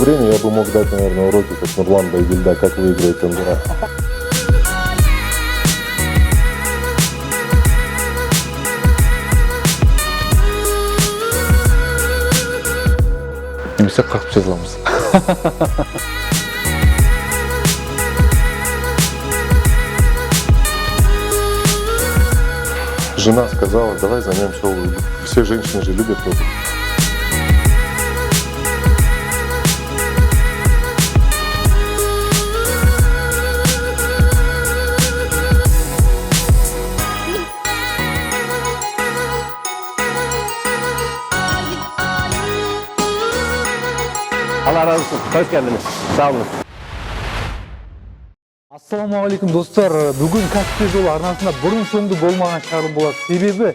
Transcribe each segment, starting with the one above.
время я бы мог дать, наверное, уроки, как Нурлан Байгильда, как выиграть тендера. Немесе қырқып жазыламыз. Жена сказала, давай займемся обувью. Все женщины же любят обувь. Allah razı olsun. Hoş geldiniz. Sağ olun. Ассалаумағалейкум достар, бүгін кәсіпкер жолы арнасында бұрын соңды болмаған шығарылым болады. Себебі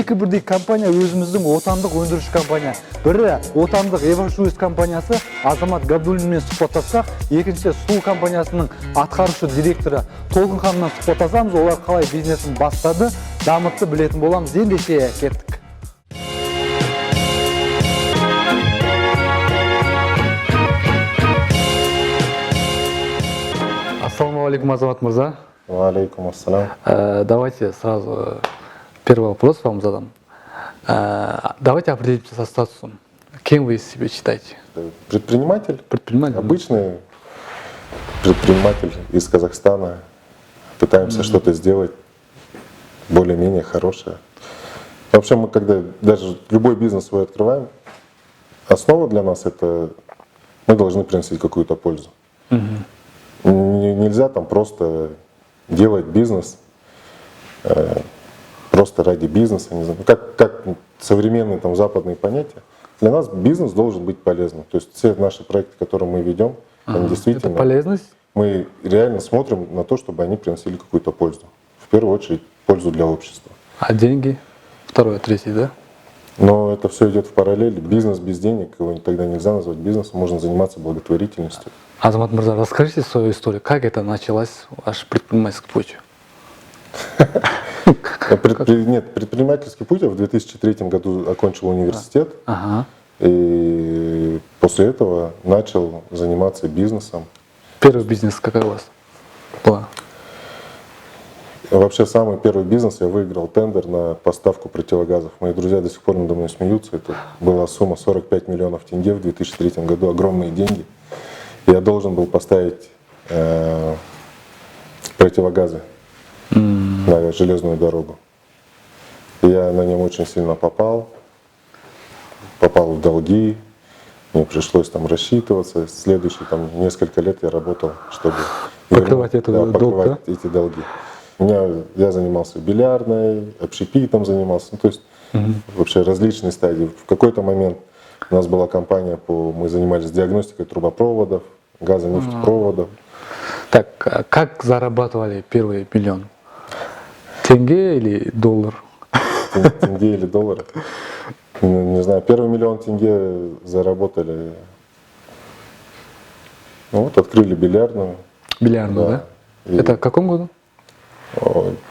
екі бірдей компания өзіміздің отандық өндіруші компания. Бірі отандық Эвашуиз компаниясы Азамат Габдуллинмен сұхбаттассақ, екіншісі Сул компаниясының атқарушы директоры Толқын ханыммен сұхбаттасамыз. Олар қалай бизнесін бастады, дамытты білетін боламыз. Ендеше кеттік. Ассалаумағалейкум, Азамат мырза. Алейкум ассалам. Давайте сразу первый вопрос вам задам. Давайте определимся со статусом. Кем вы себя считаете? Предприниматель? Предприниматель? Обычный предприниматель из Казахстана. Пытаемся что-то сделать более-менее хорошее. Вообще мы когда даже любой бизнес свой открываем, основа для нас это мы должны приносить какую-то пользу. Нельзя там просто делать бизнес просто ради бизнеса, не знаю, как современные там западные понятия. Для нас бизнес должен быть полезным. То есть все наши проекты, которые мы ведем, они действительно... Это полезность? Мы реально смотрим на то, чтобы они приносили какую-то пользу. В первую очередь пользу для общества. А деньги? Второе, третье, да? Но это все идет в параллель. Бизнес без денег, его тогда нельзя назвать бизнесом, можно заниматься благотворительностью. Азамат мырза, расскажите свою историю. Как это началось, ваш предпринимательский путь? Нет, предпринимательский путь я в 2003 году окончил университет. И после этого начал заниматься бизнесом. Первый бизнес какой у вас был? Вообще самый первый бизнес я выиграл тендер на поставку противогазов. Мои друзья до сих пор надо мной смеются. Это была сумма 45 миллионов тенге в 2003 году, огромные деньги. Я должен был поставить противогазы на железную дорогу. И я на нем очень сильно попал в долги. Мне пришлось там рассчитываться. Следующие там несколько лет я работал, чтобы покрывать эти долги. Я занимался бильярдной, общепитом занимался, ну, то есть вообще различные стадии. В какой-то момент у нас была компания, мы занимались диагностикой трубопроводов, газонефтепроводов. Так, как зарабатывали первый миллион? Тенге или доллар? Тенге или доллар? Не знаю, первый миллион тенге заработали. Ну вот, открыли бильярдную. Бильярдную, да? Это в каком году?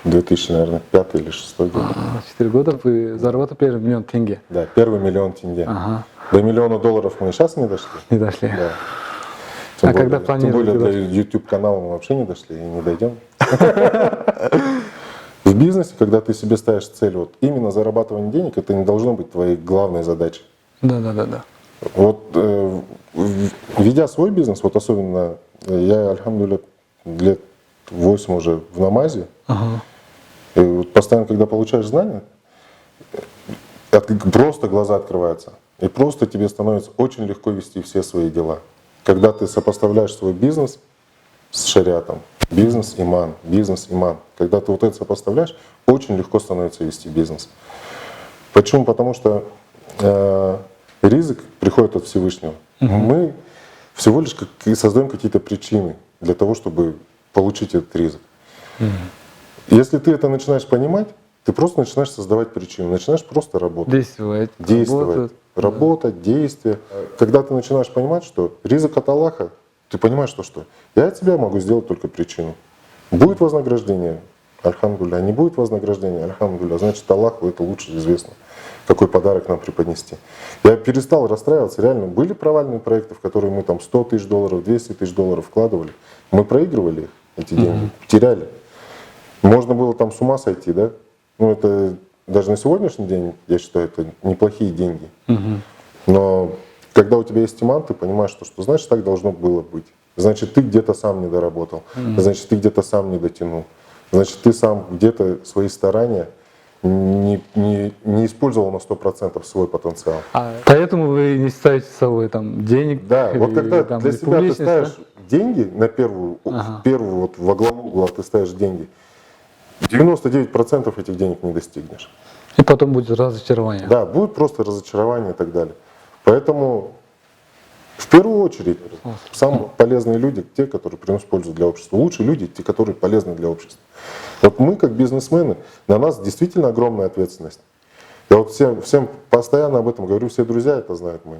2000, наверное, 5 или 6 год. 4 года вы заработали первый миллион тенге? Да, первый миллион тенге. До миллиона долларов мы сейчас не дошли. Не дошли. Да. Когда планируете? Тем более для YouTube-канала мы вообще не дошли и не дойдем. В бизнесе, когда ты себе ставишь цель, вот именно зарабатывание денег, это не должно быть твоей главной задачей. Да. Вот ведя свой бизнес, вот особенно я, альхамдулилля, лет 8 уже в намазе, и вот постоянно, когда получаешь знания, просто глаза открываются, и просто тебе становится очень легко вести все свои дела. Когда ты сопоставляешь свой бизнес с шариатом, бизнес-иман. Когда ты вот это сопоставляешь, очень легко становится вести бизнес. Почему? Потому что ризык приходит от Всевышнего. Мы всего лишь создаем какие-то причины для того, чтобы получить этот ризык. Если ты это начинаешь понимать, ты просто начинаешь создавать причины, начинаешь просто работать. Действовать. Работать, действия. Когда ты начинаешь понимать, что ризык от Аллаха, ты понимаешь, что я от себя могу сделать только причину. Будет вознаграждение, альхамдулилля. Не будет вознаграждения, альхамдулилля. Значит, Аллаху это лучше известно, какой подарок нам преподнести. Я перестал расстраиваться. Реально, были провальные проекты, в которые мы там 100 тысяч долларов, 200 тысяч долларов вкладывали. Мы проигрывали их, эти деньги, теряли. Можно было там с ума сойти, да? Ну, это даже на сегодняшний день, я считаю, это неплохие деньги. Но когда у тебя есть иман, ты понимаешь, что значит так должно было быть. Значит, ты где-то сам не доработал, значит, ты где-то сам не дотянул, значит, ты сам где-то свои старания не использовал на 100% свой потенциал. Поэтому вы не ставите с собой там денег. Да, вот когда там, для себя ты публичность, ставишь да? деньги на первую вот во главу угла ты ставишь деньги, 99% этих денег не достигнешь. И потом будет разочарование. Да, будет просто разочарование и так далее. Поэтому в первую очередь самые полезные люди те, которые приносят пользу для общества. Лучшие люди те, которые полезны для общества. Вот мы, как бизнесмены, на нас действительно огромная ответственность. Я вот всем постоянно об этом говорю, все друзья это знают мои.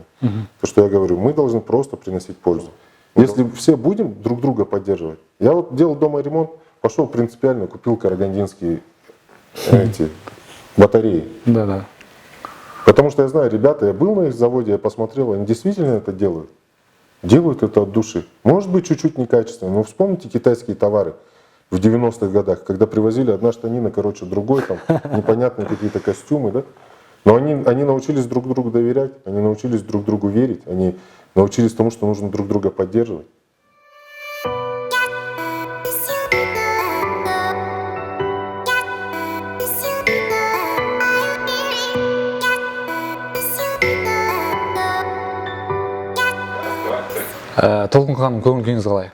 То, что я говорю, мы должны просто приносить пользу. Если все будем друг друга поддерживать. Я вот делал дома ремонт, пошел принципиально, купил карагандинские эти батареи. Да. Потому что я знаю, ребята, я был на их заводе, я посмотрел, они действительно это делают. Делают это от души. Может быть, чуть-чуть некачественно, но вспомните китайские товары в 90-х годах, когда привозили одна штанина, короче, другой, там непонятные какие-то костюмы, да? Но они научились друг другу доверять, они научились друг другу верить, они научились тому, что нужно друг друга поддерживать. Толқын ханым, көңіл күйіңіз қалай?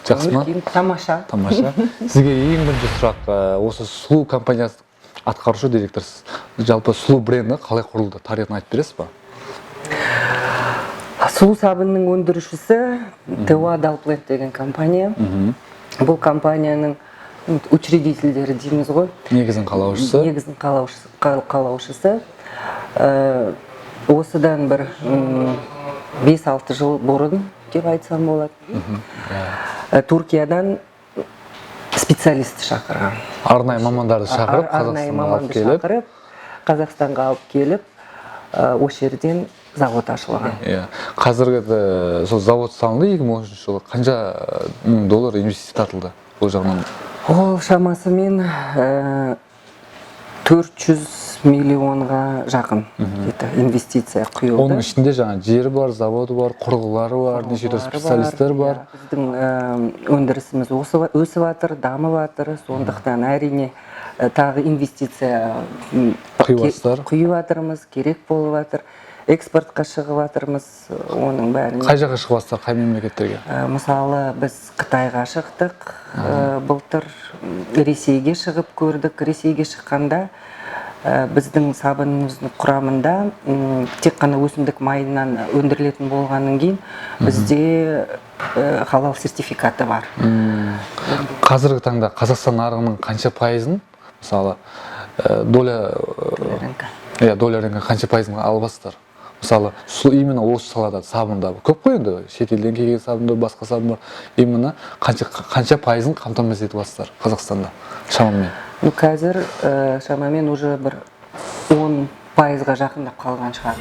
Жақсы ма? Тамаша. Тамаша. Сізге ең бірінші сұрақ, осы сұлу компаниясы атқарушы директорсыз. Жалпы сұлу бренді қалай құрылды? Тарихын айтып бересіз ба? Сұлу сабынның өндірушісі Теуа Далплент деген компания. Бұл компанияның учредительдері дейміз ғой. Негізін қалаушысы. Негізін қалаушысы. Осыдан бір 5-6 жыл бұрын деп айтсам болады. Туркиядан специалист шақырған. Арнайы мамандарды шақырып, Арнайы Қазақстанға алып маманды келіп. шақырып, Қазақстанға алып келіп, осы жерден завод ашылған. Қазіргі сол завод салынды 2013 жылы. Қанша мың доллар инвестиция тартылды бұл жағынан? Ол шамасымен 400 миллионға жақын инвестиция құйылды. Оның ішінде жаңа жері бар, заводы бар, құрылғылары бар, неше түрлі специалистер бар. Біздің өндірісіміз өсіп жатыр, дамып жатыр. Сондықтан әрине тағы инвестиция құйып жатырмыз, керек болып жатыр. Экспортқа шығып жатырмыз, оның бәріне. Қай жаққа шығып жатсыздар, қай мемлекеттерге? Мысалы, біз Қытайға шықтық, былтыр Ресейге шығып көрдік. Ресейге шыққанда біздің сабынымыздың құрамында тек қана өсімдік майынан өндірілетін болғаннан кейін бізде халал сертификаты бар. Қазіргі таңда Қазақстан нарығының қанша пайызын, мысалы, доля рынка қанша пайызын алып жатсыздар? Мысалы, именно осы салада сабында көп қой енді, шетелден келген сабында, басқа сабын бар. Именно қанша пайызын қамтамасыз етіп жатсыздар Қазақстанда шамамен? Қазір шамамен уже бір 10%-ға жақындап қалған шығар.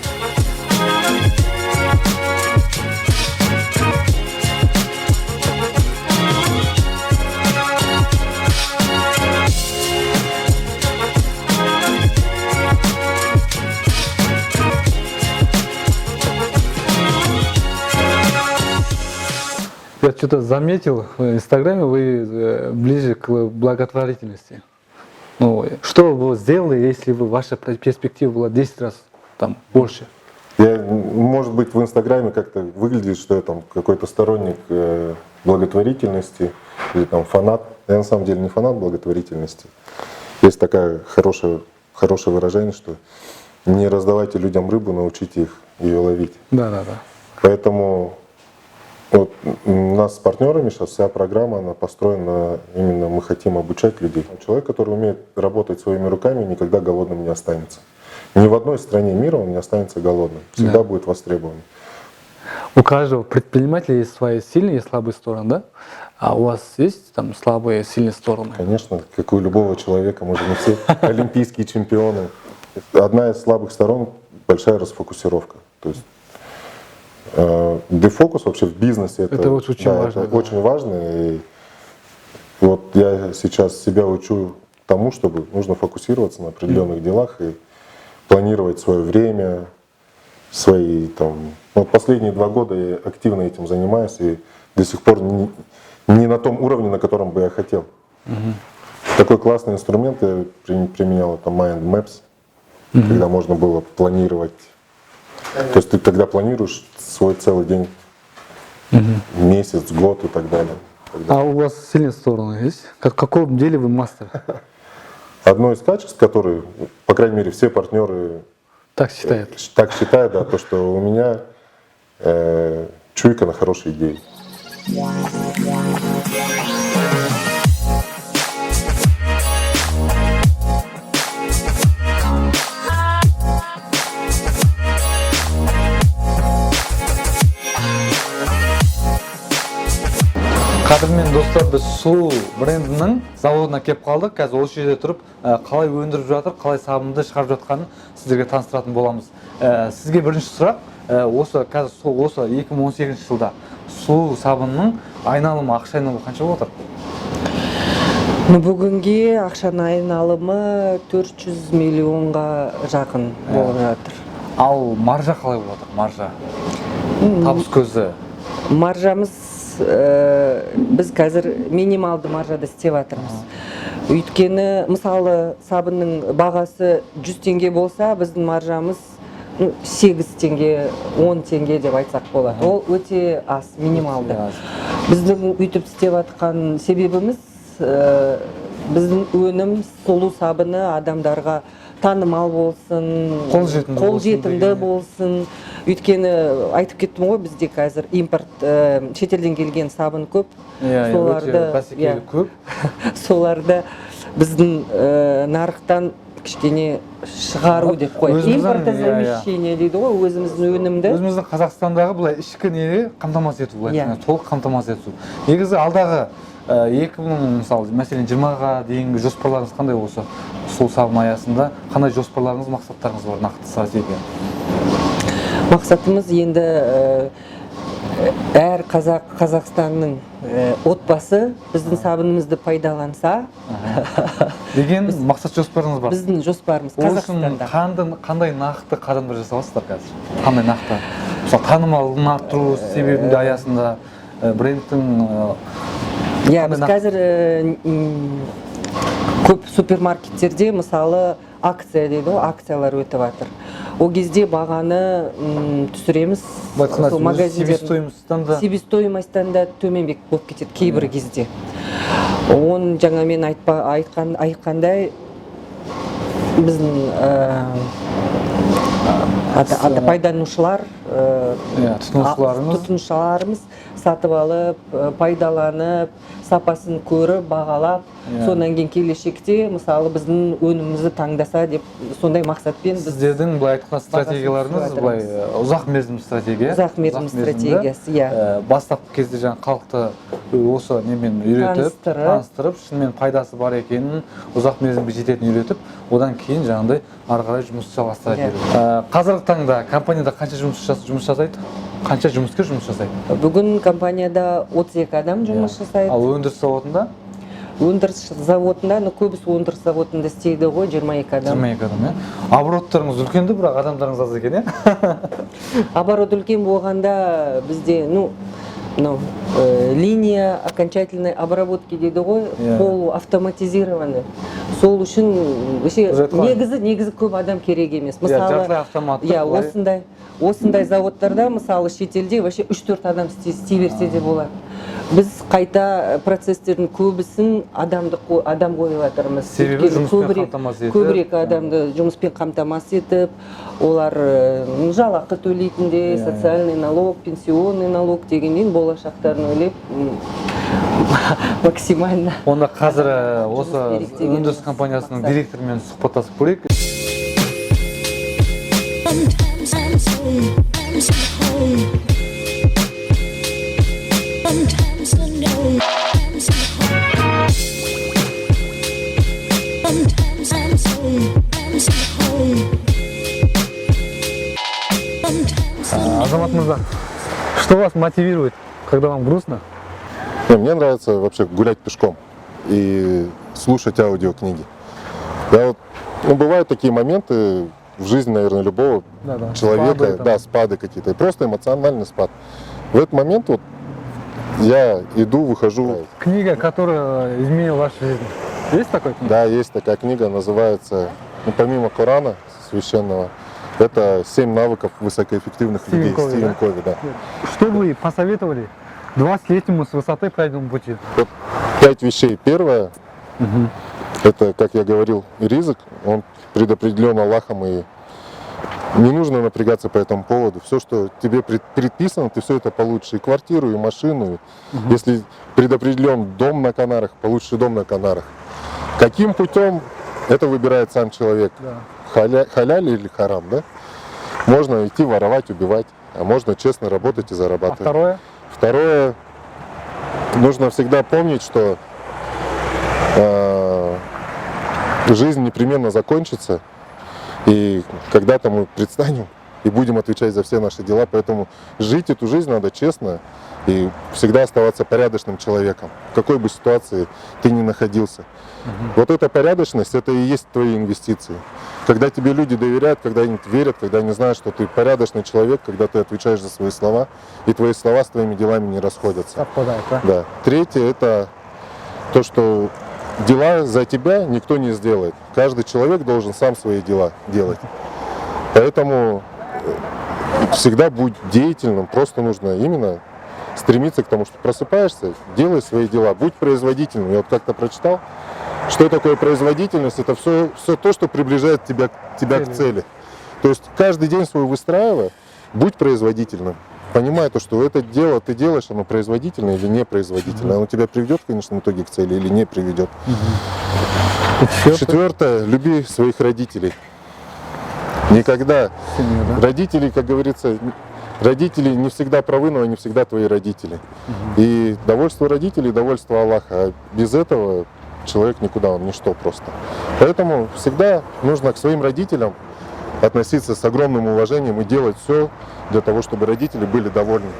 Я что-то заметил в Инстаграме, вы ближе к благотворительности. Ну, что бы вы сделали, если бы ваша перспектива была 10 раз там больше? Может быть, в Инстаграме как-то выглядит, что я там какой-то сторонник благотворительности или там фанат. Я на самом деле не фанат благотворительности. Есть такое хорошее выражение, что не раздавайте людям рыбу, научите их ее ловить. Да. Поэтому вот у нас с партнерами сейчас вся программа, она построена именно, мы хотим обучать людей. Человек, который умеет работать своими руками, никогда голодным не останется. Ни в одной стране мира он не останется голодным, всегда будет востребован. У каждого предпринимателя есть свои сильные и слабые стороны, да? А у вас есть там слабые и сильные стороны? Конечно, как у любого человека, мы же не все олимпийские чемпионы. Одна из слабых сторон — большая расфокусировка. То есть дефокус вообще в бизнесе Это очень важно. Это очень важно. И вот я сейчас себя учу тому, чтобы нужно фокусироваться на определенных делах и планировать свое время, свои там. Вот последние 2 года я активно этим занимаюсь и до сих пор не на том уровне, на котором бы я хотел. Такой классный инструмент я применял, это Mind Maps, когда можно было планировать. То есть ты тогда планируешь свой целый день, месяц, год и так далее. А у вас сильные стороны есть? В каком деле вы мастер? Одно из качеств, которые, по крайней мере, все партнеры Так считают. так считают, да, то, что у меня чуйка на хорошие идеи. Қадірмен достар, біз сұлу брендінің заводына келіп қалдық. Қазір осы жерде тұрып, қалай өндіріп жатыр, қалай сабынды шығарып жатқанын сіздерге таныстыратын боламыз. Сізге бірінші сұрақ, осы 2018 жылда сұлу сабынның айналымы, ақша айналымы қанша болып отыр? Бүгінге ақшаның айналымы 400 миллионға жақын болып жатыр. Ал маржа қалай болып отыр? Маржа, табыс көзі. Маржамыз біз қазір минималды маржада істеп жатырмыз. Өйткені мысалы сабынның бағасы 100 теңге болса, біздің маржамыз 8 теңге, 10 теңге деп айтсақ болады. Ол өте аз, минималды. Біздің үйтіп істеп жатқан себебіміз біздің өнім сұлу сабыны адамдарға танымал болсын, қолжетімді болсын. Өйткені айтып кеттім ғой, бізде қазір импорт шетелден келген сабын көп. Соларды біздің нарықтан кішкене шығару деп қойып. Импортозамещение дейді ғой, өзіміздің өнімді. Өзіміздің Қазақстандағы былай ішкі неге қамтамасыз ету, толық қамтамасыз ету. Негізі алдағы 2000 мысалы, мәселен 20-ға дейінгі жоспарларыңыз қандай осы сұлу сабын аясында? Қандай жоспарларыңыз, мақсаттарыңыз бар, нақты стратегия? Мақсатымыз енді әр Қазақстанның отбасы біздің сабынымызды пайдаланса деген мақсат жоспарыңыз бар. Біздің жоспарымыз Қазақстанда. Қандай нақты қадамдар жасаласыздар қазір? Қандай нақты? Мысалы танымалдығын арттыру себебінде аясында брендтің біз қазір көп супермаркеттерде мысалы акция дейді ғой, акциялар өтіп жатыр. Ол кезде бағаны түсіреміз. Себестоимостьтан да төменбек болып кетеді кейбір кезде. Оны жаңа мен айтқандай біздің пайдаланушылар, тұтынушыларымыз сатып алып, пайдаланып, сапасын көріп, бағалап, сонан кейін келешекте мысалы біздің өнімімізді таңдаса деп сондай мақсатпен сіздердің былай айтқан стратегияларыңыз былай ұзақ мерзім стратегия. Ұзақ мерзім стратегиясы, иә. Бастапқы кезде жаңа халықты осы немен үйретіп, таныстырып, шынымен пайдасы бар екенін, ұзақ мерзімге жететінін үйретіп, одан кейін жаңағыдай ары қарай жұмыс жалғастыра беру. Қазіргі таңда компанияда қанша жұмыс жасайды? Қанша жұмыскер жұмыс жасайды? Бүгін компанияда 32 адам жұмыс жасайды. Ал өндіріс заводында? Өндіріс заводында, көбісі өндіріс заводында істейді ғой, 22 адам. 22 адам, иә. Обороттарыңыз үлкенді, бірақ адамдарыңыз аз екен, иә? Оборот үлкен болғанда бізде, линия окончательной обработки дейді ғой, полуавтоматизированы. Сол үшін негізі көп адам керек емес. Мысалы, осындай заводтарда, мысалы шетелде 3-4 адам істей берсе де болады. Біз қайта процесстердің көбісін адам қойып жатырмыз. Себебі жұмыспен қамтамасыз етіп. Көбірек адамды жұмыспен қамтамасыз етіп, олар жалақы төлейтінде, социальный налог, пенсионный налог дегеннен болашақтарын ойлап максимально. Онда қазір осы өндіріс компаниясының директорымен сұхбаттасып көрейік. Sometimes I'm so home. Азамат Мырза, что вас мотивирует, когда вам грустно? Мне нравится вообще гулять пешком и слушать аудиокниги. Я вот, бывают такие моменты в жизни, наверное, любого человека, спады, там. спады какие-то, просто эмоциональный спад. В этот момент вот я иду, выхожу. Книга, которая изменила вашу жизнь. Есть такой книга? Да, есть такая книга, называется, помимо Корана священного, это «7 навыков высокоэффективных людей» Стивен Кови, да. Что вы посоветовали 20-летнему с высоты пройденному пути? Вот 5 вещей. Первое, это, как я говорил, ризык, он предопределен Аллахом, и не нужно напрягаться по этому поводу. Все, что тебе предписано, ты все это получишь. И квартиру, и машину. Если предопределен дом на Канарах, получишь и дом на Канарах. Каким путем, это выбирает сам человек. Халяль или харам, да? Можно идти воровать, убивать, а можно честно работать и зарабатывать. А второе? Второе, нужно всегда помнить, что жизнь непременно закончится, и когда-то мы предстанем и будем отвечать за все наши дела, поэтому жить эту жизнь надо честно и всегда оставаться порядочным человеком, в какой бы ситуации ты ни находился. Вот эта порядочность, это и есть твои инвестиции. Когда тебе люди доверяют, когда они верят, когда они знают, что ты порядочный человек, когда ты отвечаешь за свои слова, и твои слова с твоими делами не расходятся. Совпадает, да? Да. Третье, это то, что дела за тебя никто не сделает. Каждый человек должен сам свои дела делать. Поэтому всегда будь деятельным, просто нужно именно стремиться к тому, что просыпаешься, делай свои дела, будь производительным. Я вот как-то прочитал, что такое производительность, это все то, что приближает тебя к цели. То есть каждый день свой выстраивая, будь производительным. Понимай то, что это дело ты делаешь, оно производительное или непроизводительное. Оно тебя приведет в конечном итоге к цели или не приведет. Четвертое, люби своих родителей. Никогда. Родители, как говорится, родители не всегда правы, но они всегда твои родители. И довольство родителей, довольство Аллаха. А без этого человек никуда, он ничто просто. Поэтому всегда нужно к своим родителям относиться с огромным уважением и делать все для того, чтобы родители были довольны.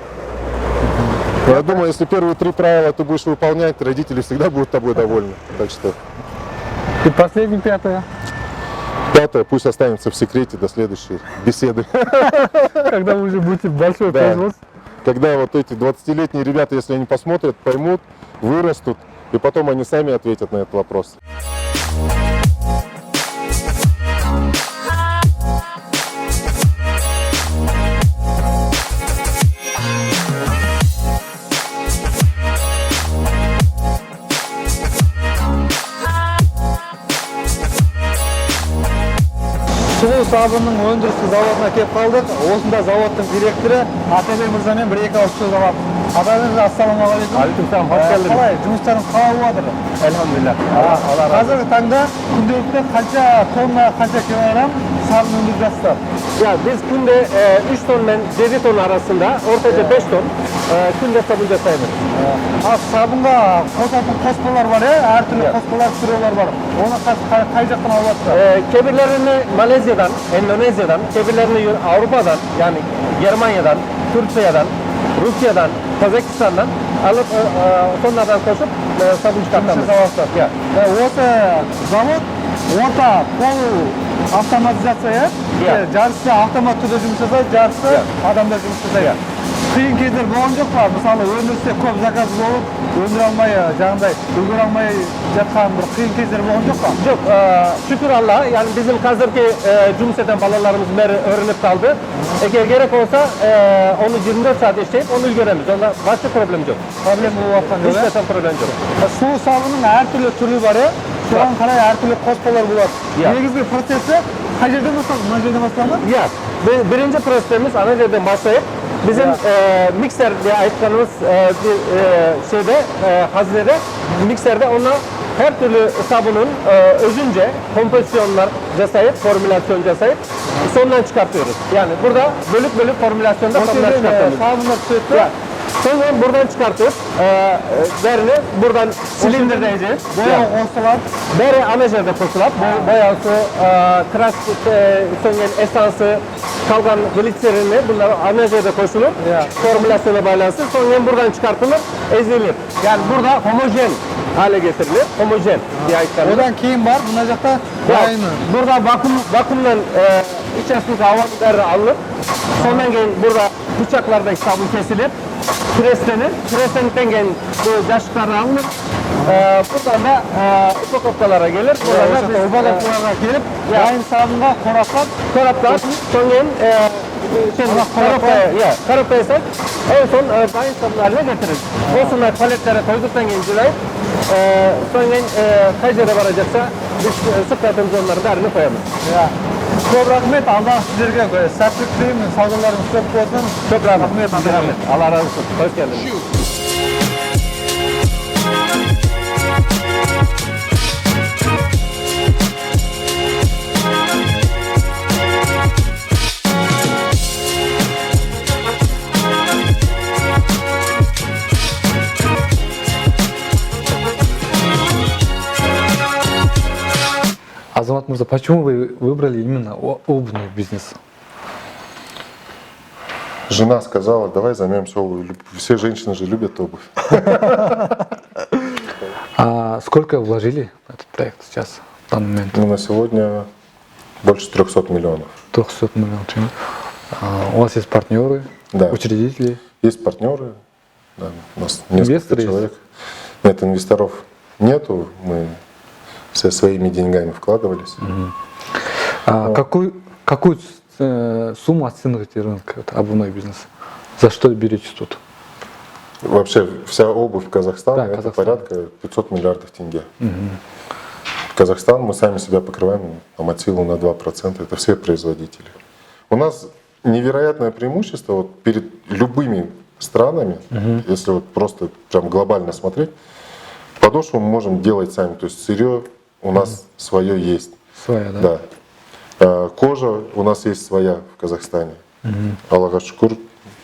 Я думаю, если первые 3 правила ты будешь выполнять, родители всегда будут тобой довольны. Так что... И последнее, пятое. Пятое, пусть останется в секрете до следующей беседы. Когда вы уже будете большой производство. Когда вот эти 20-летние ребята, если они посмотрят, поймут, вырастут, и потом они сами ответят на этот вопрос. Суу сабынын өндірістік заводына келіп қалдық. Осында заводтың директоры Атабек мырзамен бір-екі ауыз сөз алады. Атабек мырза, ассалаумағалейкум. Алейкум, хош келдіңіз. Қалай, жұмыстарыңыз қалай болып жатыр? Elhamdülillah. Қазіргі таңда күнделікті қанша тонна, қанша килограмм сабын өндіріп жатсыздар? Ya biz günde 3 ton ve 7 ton arasında ortaca 5 ton günde sabun жасаймыз. Ал сабынға қосатын қоспалар бар, әртүрлі қоспалар, түрелер бар. Оны қай жақтан алып жатсыздар? Kebirlerini Malezya'dan, Endonezya'dan, kebirlerini Avrupa'dan, yani Germanya'dan, Türkiye'den, Rusya'dan, Kazakistan'dan alıp sonradan koşup sabun çıkartamız. Ya. Осы завод орта полу автоматизация, жарысы автомат түрде жұмыс жасайды, жарысы адамдар жұмыс жасайды. Қиын кездер болған жоқ па? Мысалы, өндірісте көп заказ болып, өндіре алмай, жаңағыдай үлгере алмай жатқан бір қиын кездер болған жоқ па? Yok, şükür Allah'a, yani bizim hazırki cümle eden balalarımız öğrenip kaldı. Eğer gerek olsa onu 24 saat işleyip onu үлгереміз. Onda başka problem yok. Проблем болып жатқан жоқ. Hiç problem yok. Су сабынның әртүрлі түрі бар, соған қарай әртүрлі қоспалар болады. Негізгі процесі қай жерден басталды? Мына жерден басталды ма? Ya, birinci prosesimiz ana yerden başlayıp bizim mikser diye ayıttığımız bir şeyde, haznede, mikserde ona her türlü sabunun özünce kompozisyonlar жасайып, formülasyon жасайып, sondan çıkartıyoruz. Yani burada bölük bölük formülasyonda sabunlar çıkartıyoruz. Sabunlar түседі. Sonra buradan çıkartıp derini buradan silindirde edeceğiz. Boya қосылады. Deri ana yerde kosulap, boyası, krask, söngen esansı, kalgan gliserini bunlar ana жерде koşulur. Formülasyona bağlansın. Sonra hem buradan çıkartılır, ezilir. Yani burada homojen hale getirilir. Homojen diye ayıklanır. Одан кейін бар мына жақта дайыны. Burada vakumdan içerisindeki havaları alınır. Sondan кейін burada bıçaklardaki sabun kesilir. Preslenir. Preslendikten кейін bu yaşıklar alınır. Buradan da упаковкаларға gelir. Buradan da упаковкаларға gelip dayın sabunға қораптар. Сонан кейін коробкаға салып, en son dayın sabun haline getirir. Осындай палеттерге koyduktan кейін жинайып, сонан кейін қай жерге барacaksa biz сырттатын zonlarında arını koyamız. Көп рахмет, алдағы сіздерге сәттілік тілеймін, саудаларыңыз көп болсын. Çok rahmet. Allah razı olsun. Hoş geldiniz. Азамат Мырза, почему вы выбрали именно обувной бизнес? Жена сказала, давай займемся обувью. Все женщины же любят обувь. А сколько вложили в этот проект сейчас, в данный момент? Ну, на сегодня больше 300 миллионов. 300 миллионов тенге. У вас есть партнеры, Да. учредители? Есть партнеры, да, у нас несколько Инвесторы есть? человек. Нет, инвесторов нету, мы все своими деньгами вкладывались. Какую сумму оцениваете рынок, обувной бизнес? За что берете тут? Вообще вся обувь Казахстана Да, это Казахстан. порядка 500 миллиардов тенге. Казахстан, мы сами себя покрываем Аматилу на 2%, это все производители. У нас невероятное преимущество вот перед любыми странами, если вот просто прям глобально смотреть, подошву мы можем делать сами, то есть сырье у нас свое есть. Своя, да? Да. Кожа у нас есть своя в Казахстане. Аллаха шукур,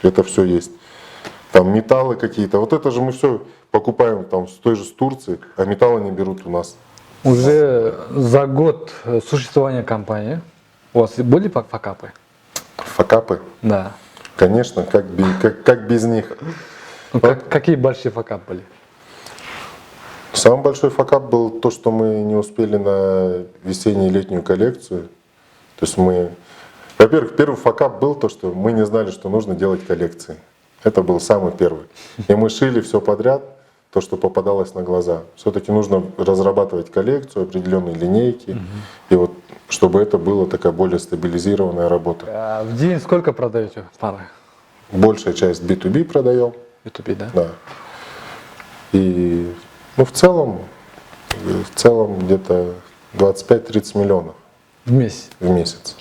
это все есть. Там металлы какие-то. Вот это же мы все покупаем там с той же с Турции, а металлы не берут у нас. Уже за год существования компании у вас были факапы? Факапы? Да. Конечно, как без них. Ну, какие большие факапы были? Самый большой факап был то, что мы не успели на весенне-летнюю коллекцию. То есть мы... Во-первых, первый факап был то, что мы не знали, что нужно делать коллекции. Это был самый первый. И мы шили все подряд, то, что попадалось на глаза. Все-таки нужно разрабатывать коллекцию, определенные линейки. И вот чтобы это была такая более стабилизированная работа. В день сколько продаете пары? Большая часть B2B продаем. B2B, да? Да. И ну, в целом где-то 25-30 миллионов В месяц? в месяц.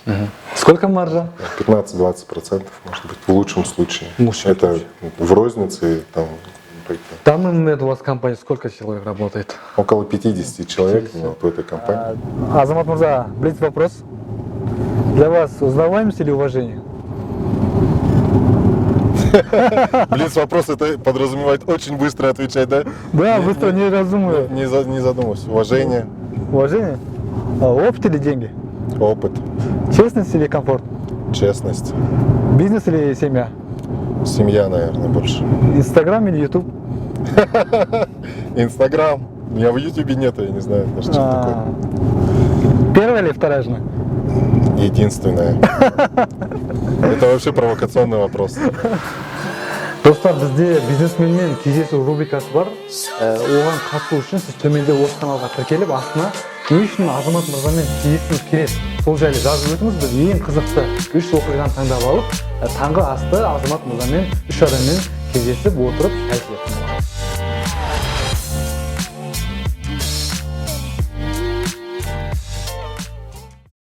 Сколько маржа? 15-20%, может быть, в лучшем случае. В лучшем Это в рознице там, В данный момент у вас в компании сколько человек работает? около 50 человек в этой компании. Азамат Мурза, блиц вопрос. Для вас узнаваемость или уважение? Блиц вопрос это подразумевает очень быстро отвечать, да? Да, быстро не раздумывая. Не задумываясь. Уважение, Уважение? Опыт или деньги? опыт, Честность или комфорт? честность, Бизнес или семья? семья, наверное, больше. Инстаграм или Ютуб? Инстаграм. Меня в Ютубе нету, я не знаю даже, что такое. Первая или вторая жена? Единственное. Это вообще провокационный вопрос. Достар, бізде бизнесменмен кездесу рубрикасы бар. Оған қатысу үшін сіз төменде осы каналға тіркеліп, астына не үшін Азамат Мырзамен кездескіңіз келеді, сол жайлы жазып өтіңіз. Біз ең қызықты 3 оқиғаны таңдап алып, таңғы асты Азамат Мырзамен 3 адаммен кездесіп отырып шай ішетін боламыз.